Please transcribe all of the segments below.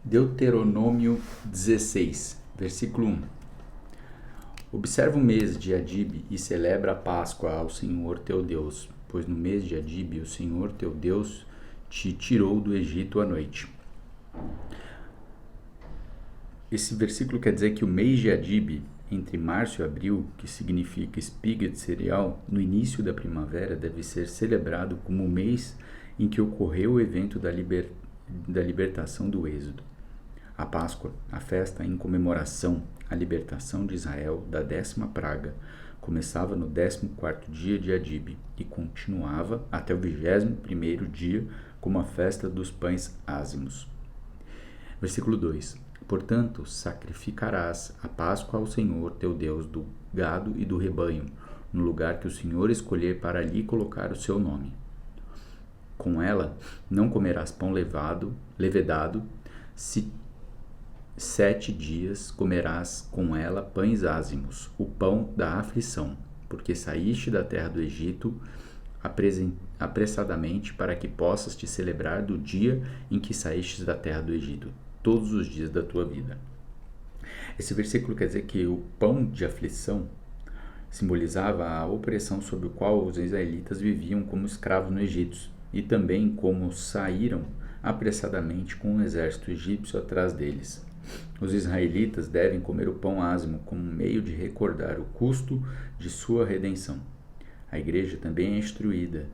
Deuteronômio 16, versículo 1. Observa o mês de Adib e celebra a Páscoa ao Senhor teu Deus, pois no mês de Adib o Senhor teu Deus te tirou do Egito à noite. Esse versículo quer dizer que o mês de Adib, entre março e abril, que significa espiga de cereal, no início da primavera deve ser celebrado como o mês em que ocorreu o evento da libertação do Êxodo. A Páscoa, a festa em comemoração à libertação de Israel da 10ª praga, começava no 14º dia de Adib e continuava até o 21º dia como a festa dos pães ázimos. Versículo 2. Portanto, sacrificarás a Páscoa ao Senhor teu Deus do gado e do rebanho, no lugar que o Senhor escolher para ali colocar o seu nome. Com ela não comerás pão levedado, 7 dias comerás com ela pães ázimos, o pão da aflição, porque saíste da terra do Egito apressadamente para que possas te celebrar do dia em que saíste da terra do Egito, todos os dias da tua vida. Esse versículo quer dizer que o pão de aflição simbolizava a opressão sob a qual os israelitas viviam como escravos no Egito e também como saíram apressadamente com o exército egípcio atrás deles. Os israelitas devem comer o pão ázimo como meio de recordar o custo de sua redenção. A igreja também é instruída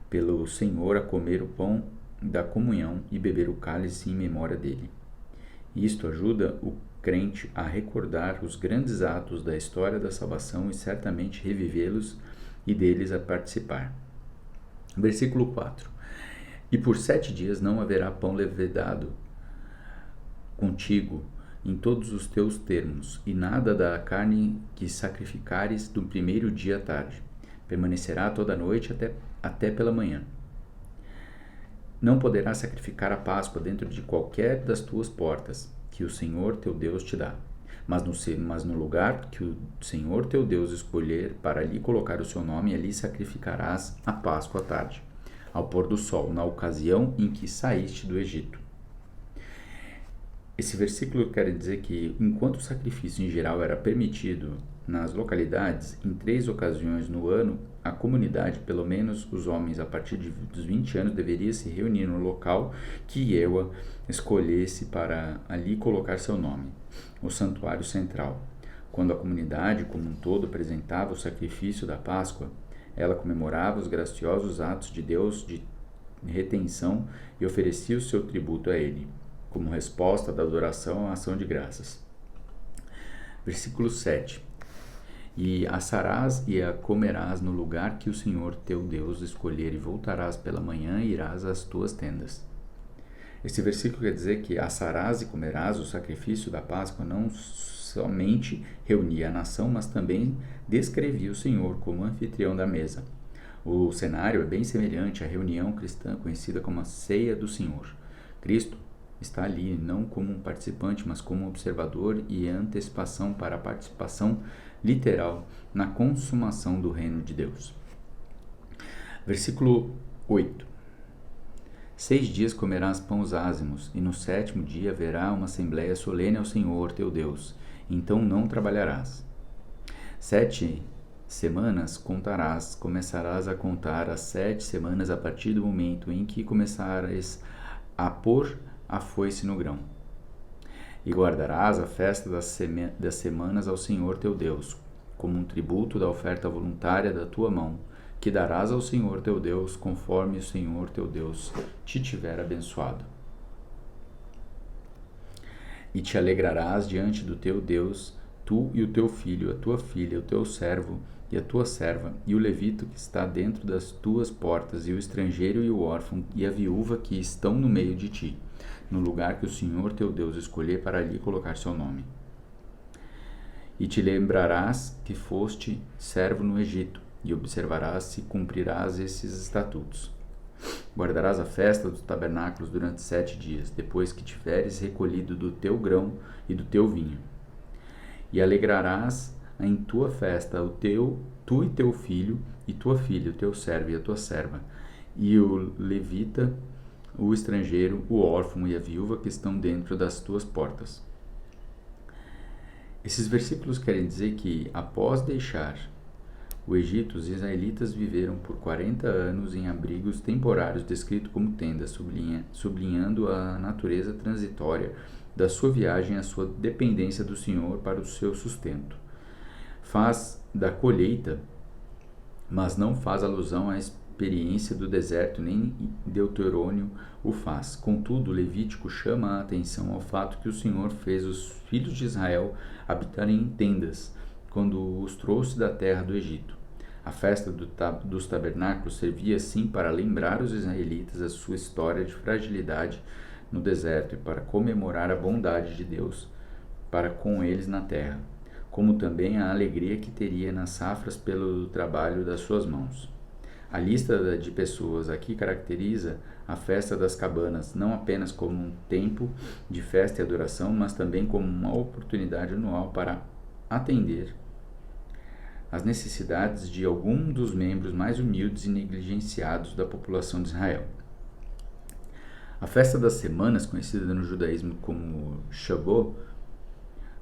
pelo Senhor a comer o pão da comunhão e beber o cálice em memória dele. Isto ajuda o crente a recordar os grandes atos da história da salvação e certamente revivê-los e deles a participar. Versículo 4. E por 7 dias não haverá pão levedado contigo em todos os teus termos, e nada da carne que sacrificares do primeiro dia à tarde. Permanecerá toda a noite até pela manhã. Não poderás sacrificar a Páscoa dentro de qualquer das tuas portas, que o Senhor teu Deus te dá. Mas no lugar que o Senhor teu Deus escolher para ali colocar o seu nome, ali sacrificarás a Páscoa à tarde, ao pôr do sol, na ocasião em que saíste do Egito. Esse versículo quer dizer que, enquanto o sacrifício em geral era permitido nas localidades, em 3 ocasiões no ano, a comunidade, pelo menos os homens a partir dos 20 anos, deveria se reunir no local que Yehova escolhesse para ali colocar seu nome, o santuário central. Quando a comunidade como um todo apresentava o sacrifício da Páscoa, ela comemorava os graciosos atos de Deus de retenção e oferecia o seu tributo a ele, como resposta da adoração à ação de graças. Versículo 7. E assarás e a comerás no lugar que o Senhor teu Deus escolher, e voltarás pela manhã e irás às tuas tendas. Esse versículo quer dizer que assarás e comerás o sacrifício da Páscoa não somente reunia a nação, mas também descrevia o Senhor como anfitrião da mesa. O cenário é bem semelhante à reunião cristã conhecida como a Ceia do Senhor. Cristo está ali não como um participante, mas como um observador e antecipação para a participação literal na consumação do reino de Deus. Versículo 8. 6 dias comerás pães ázimos, e no 7º dia haverá uma assembléia solene ao Senhor teu Deus, então não trabalharás. 7 semanas começarás a contar as 7 semanas a partir do momento em que começares a pôr a foice no grão. E guardarás a festa das semanas ao Senhor teu Deus, como um tributo da oferta voluntária da tua mão, que darás ao Senhor teu Deus, conforme o Senhor teu Deus te tiver abençoado. E te alegrarás diante do teu Deus, tu e o teu filho, a tua filha, o teu servo e a tua serva, e o levita que está dentro das tuas portas, e o estrangeiro e o órfão, e a viúva que estão no meio de ti, no lugar que o Senhor teu Deus escolher para ali colocar seu nome. E te lembrarás que foste servo no Egito, e observarás se cumprirás esses estatutos. Guardarás a festa dos tabernáculos durante 7 dias, depois que tiveres recolhido do teu grão e do teu vinho. E alegrarás em tua festa tu e teu filho, e tua filha, o teu servo e a tua serva, e o levita o estrangeiro, o órfão e a viúva que estão dentro das tuas portas. Esses versículos querem dizer que, após deixar o Egito, os israelitas viveram por 40 anos em abrigos temporários descritos como tendas, sublinhando a natureza transitória da sua viagem e a sua dependência do Senhor para o seu sustento. Faz da colheita, mas não faz alusão à experiência do deserto, nem Deuterônio o faz. Contudo, Levítico chama a atenção ao fato que o Senhor fez os filhos de Israel habitarem em tendas, quando os trouxe da terra do Egito. A festa dos tabernáculos servia assim para lembrar os israelitas a sua história de fragilidade no deserto e para comemorar a bondade de Deus para com eles na terra, como também a alegria que teria nas safras pelo trabalho das suas mãos. A lista de pessoas aqui caracteriza a festa das cabanas não apenas como um tempo de festa e adoração, mas também como uma oportunidade anual para atender às necessidades de algum dos membros mais humildes e negligenciados da população de Israel. A festa das semanas, conhecida no judaísmo como Shavuot,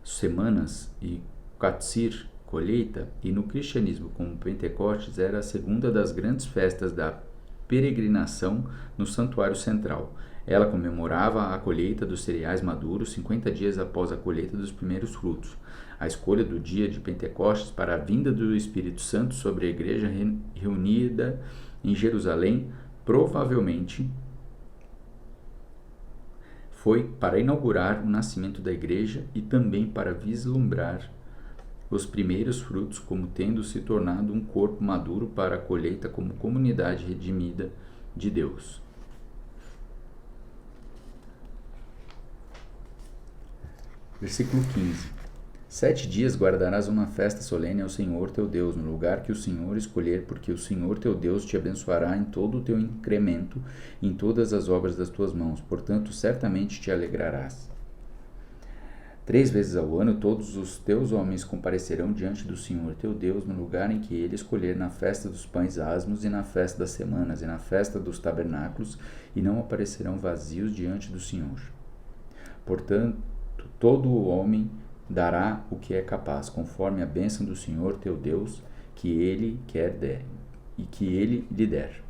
semanas, e Katsir, colheita, e no cristianismo como Pentecostes, era a segunda das grandes festas da peregrinação no santuário central. Ela comemorava a colheita dos cereais maduros 50 dias após a colheita dos primeiros frutos. A escolha do dia de Pentecostes para a vinda do Espírito Santo sobre a igreja reunida em Jerusalém provavelmente foi para inaugurar o nascimento da igreja e também para vislumbrar os primeiros frutos como tendo se tornado um corpo maduro para a colheita como comunidade redimida de Deus. Versículo 15. 7 dias guardarás uma festa solene ao Senhor teu Deus, no lugar que o Senhor escolher, porque o Senhor teu Deus te abençoará em todo o teu incremento, em todas as obras das tuas mãos. Portanto, certamente te alegrarás. 3 vezes ao ano todos os teus homens comparecerão diante do Senhor teu Deus, no lugar em que ele escolher, na festa dos pães asmos, e na festa das semanas, e na festa dos tabernáculos, e não aparecerão vazios diante do Senhor. Portanto, todo o homem dará o que é capaz, conforme a bênção do Senhor teu Deus, que ele quer der, e que ele lhe der.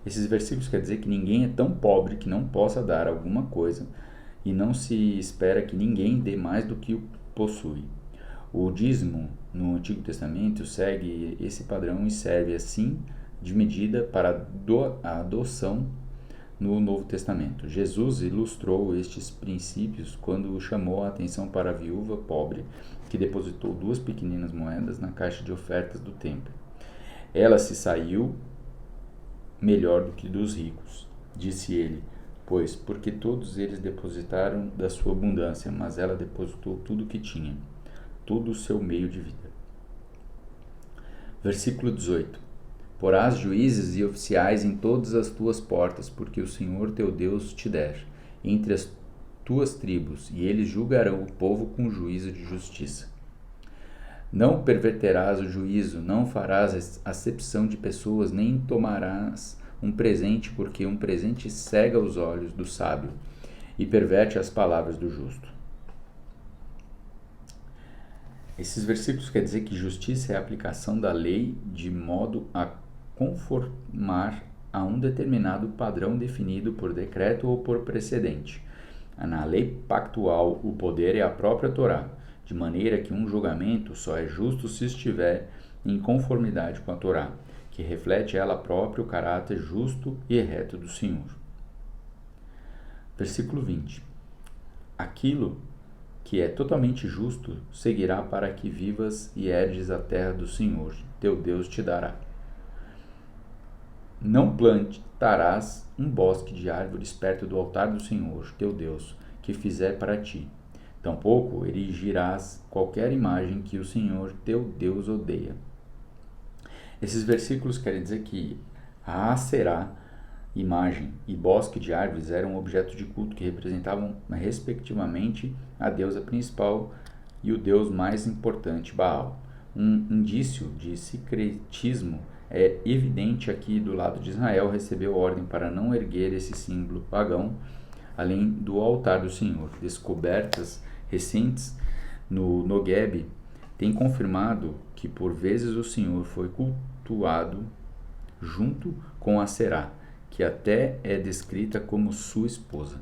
Esses versículos querem dizer que ninguém é tão pobre que não possa dar alguma coisa, e não se espera que ninguém dê mais do que possui. O dízimo no Antigo Testamento segue esse padrão e serve assim de medida para a adoção no Novo Testamento. Jesus ilustrou estes princípios quando chamou a atenção para a viúva pobre que depositou 2 pequeninas moedas na caixa de ofertas do templo. Ela se saiu melhor do que dos ricos, disse ele, pois porque todos eles depositaram da sua abundância, mas ela depositou tudo o que tinha, todo o seu meio de vida. Versículo 18. Porás juízes e oficiais em todas as tuas portas, porque o Senhor teu Deus te der, entre as tuas tribos, e eles julgarão o povo com juízo de justiça. Não perverterás o juízo, não farás acepção de pessoas, nem tomarás um presente, porque um presente cega os olhos do sábio e perverte as palavras do justo. Esses versículos querem dizer que justiça é a aplicação da lei de modo a conformar a um determinado padrão definido por decreto ou por precedente. Na lei pactual, o poder é a própria Torá, de maneira que um julgamento só é justo se estiver em conformidade com a Torá, que reflete ela própria o caráter justo e reto do Senhor. Versículo 20. Aquilo que é totalmente justo seguirá para que vivas e herdes a terra do Senhor, teu Deus te dará. Não plantarás um bosque de árvores perto do altar do Senhor, teu Deus, que fizer para ti. Tampouco erigirás qualquer imagem que o Senhor, teu Deus, odeia. Esses versículos querem dizer que a Aserá, imagem, e bosque de árvores eram objetos de culto que representavam, respectivamente, a deusa principal e o deus mais importante, Baal. Um indício de sincretismo É evidente aqui do lado de Israel recebeu ordem para não erguer esse símbolo pagão, além do altar do Senhor. Descobertas recentes no Negueb têm confirmado que por vezes o Senhor foi cultuado junto com a Será, que até é descrita como sua esposa.